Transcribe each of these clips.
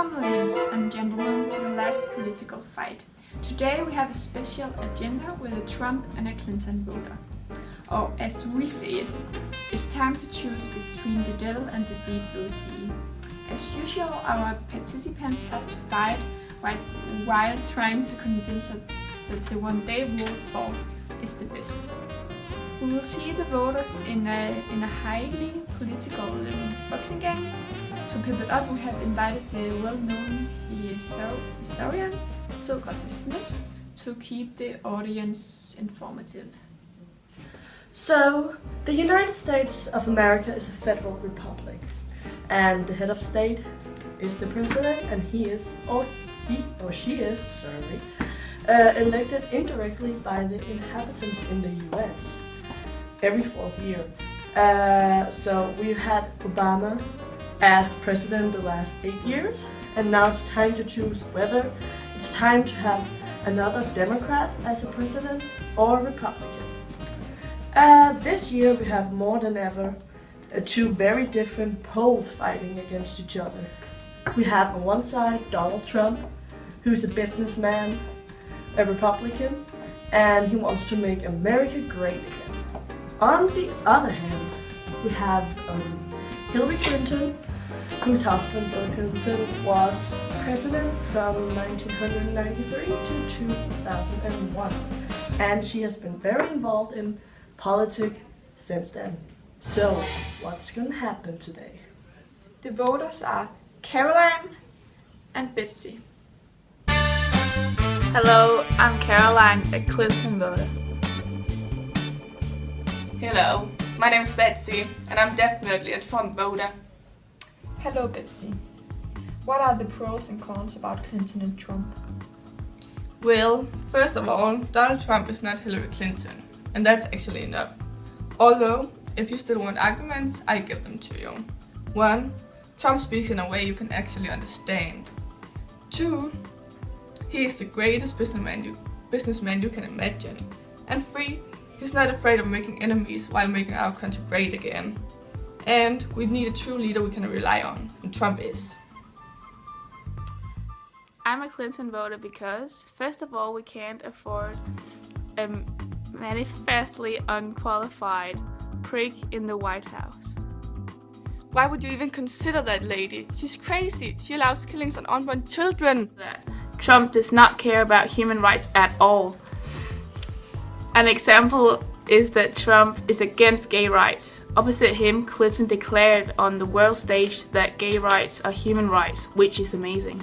Welcome, ladies and gentlemen, to the last political fight. Today we have a special agenda with a Trump and a Clinton voter. Or as we say it, it's time to choose between the devil and the deep blue sea. As usual, our participants have to fight while trying to convince us that the one they vote for is the best. We will see the voters in a highly political boxing game. To pep it up, we have invited the well-known historian Socrates Smith to keep the audience informative. So, the United States of America is a federal republic, and the head of state is the president, and he or she is elected indirectly by the inhabitants in the US every 4th year. So we've had Obama as president the last 8 years, and now it's time to choose whether it's time to have another Democrat as a president or Republican. This year we have more than ever two very different poles fighting against each other. We have on one side Donald Trump, who's a businessman, a Republican, and he wants to make America great again. On the other hand, we have Hillary Clinton, whose husband Bill Clinton was president from 1993 to 2001, and she has been very involved in politics since then. So, what's gonna happen today? The voters are Caroline and Betsy. Hello, I'm Caroline, a Clinton voter. Hello, my name is Betsy, and I'm definitely a Trump voter. Hello, Betsy. What are the pros and cons about Clinton and Trump? Well, first of all, Donald Trump is not Hillary Clinton, and that's actually enough. Although, if you still want arguments, I give them to you. 1. Trump speaks in a way you can actually understand. 2. He is the greatest businessman you can imagine. And 3. He's not afraid of making enemies while making our country great again. And we need a true leader we can rely on, and Trump is. I'm a Clinton voter because, first of all, we can't afford a manifestly unqualified prick in the White House. Why would you even consider that lady? She's crazy. She allows killings on unborn children. Trump does not care about human rights at all. An example is that Trump is against gay rights. Opposite him, Clinton declared on the world stage that gay rights are human rights, which is amazing.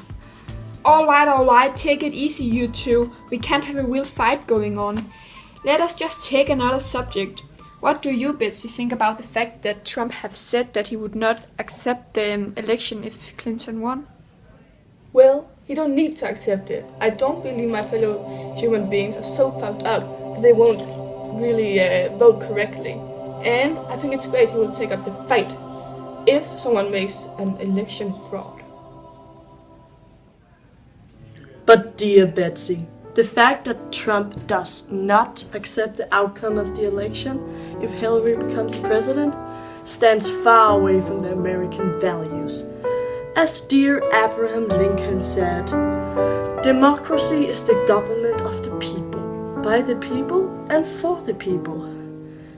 Alright, take it easy, you two. We can't have a real fight going on. Let us just take another subject. What do you, Betsy, think about the fact that Trump have said that he would not accept the election if Clinton won? Well, he don't need to accept it. I don't believe my fellow human beings are so fucked up that they won't really vote correctly. And I think it's great he will take up the fight if someone makes an election fraud. But dear Betsy, the fact that Trump does not accept the outcome of the election if Hillary becomes president stands far away from the American values. As dear Abraham Lincoln said, democracy is the government of the people, by the people and for the people.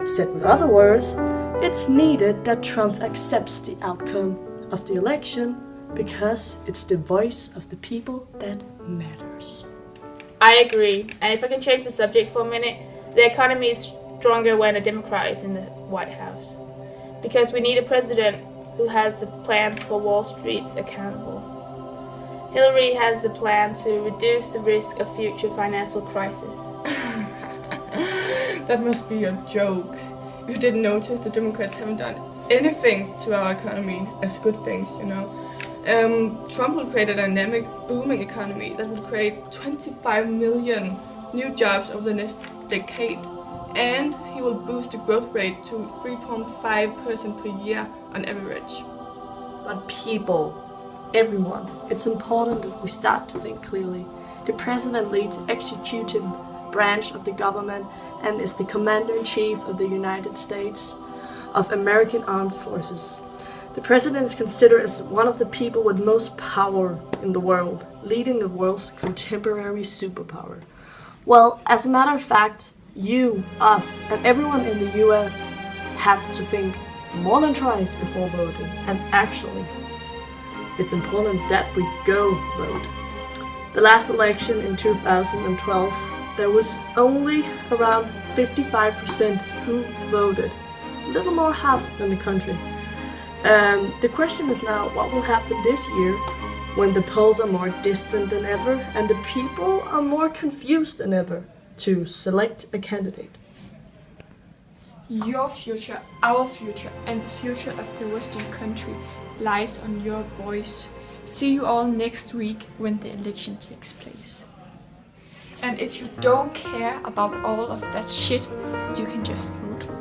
Said with other words, it's needed that Trump accepts the outcome of the election because it's the voice of the people that matters. I agree, and if I can change the subject for a minute, the economy is stronger when a Democrat is in the White House. Because we need a president who has a plan for Wall Street's accountable. Hillary has a plan to reduce the risk of future financial crisis. That must be a joke. If you didn't notice, the Democrats haven't done anything to our economy as good things, you know. Trump will create a dynamic, booming economy that will create 25 million new jobs over the next decade. And he will boost the growth rate to 3.5% per year on average. But people, everyone, it's important that we start to think clearly. The president leads the executive branch of the government and is the commander-in-chief of the United States of American Armed Forces. The president is considered as one of the people with most power in the world, leading the world's contemporary superpower. Well, as a matter of fact, you, us, and everyone in the US have to think more than twice before voting. And actually, it's important that we go vote. The last election in 2012, there was only around 55% who voted, a little more half than the country. The question is now, what will happen this year when the polls are more distant than ever and the people are more confused than ever to select a candidate? Your future, our future, and the future of the Western country lies on your voice. See you all next week when the election takes place. And if you don't care about all of that shit, you can just vote.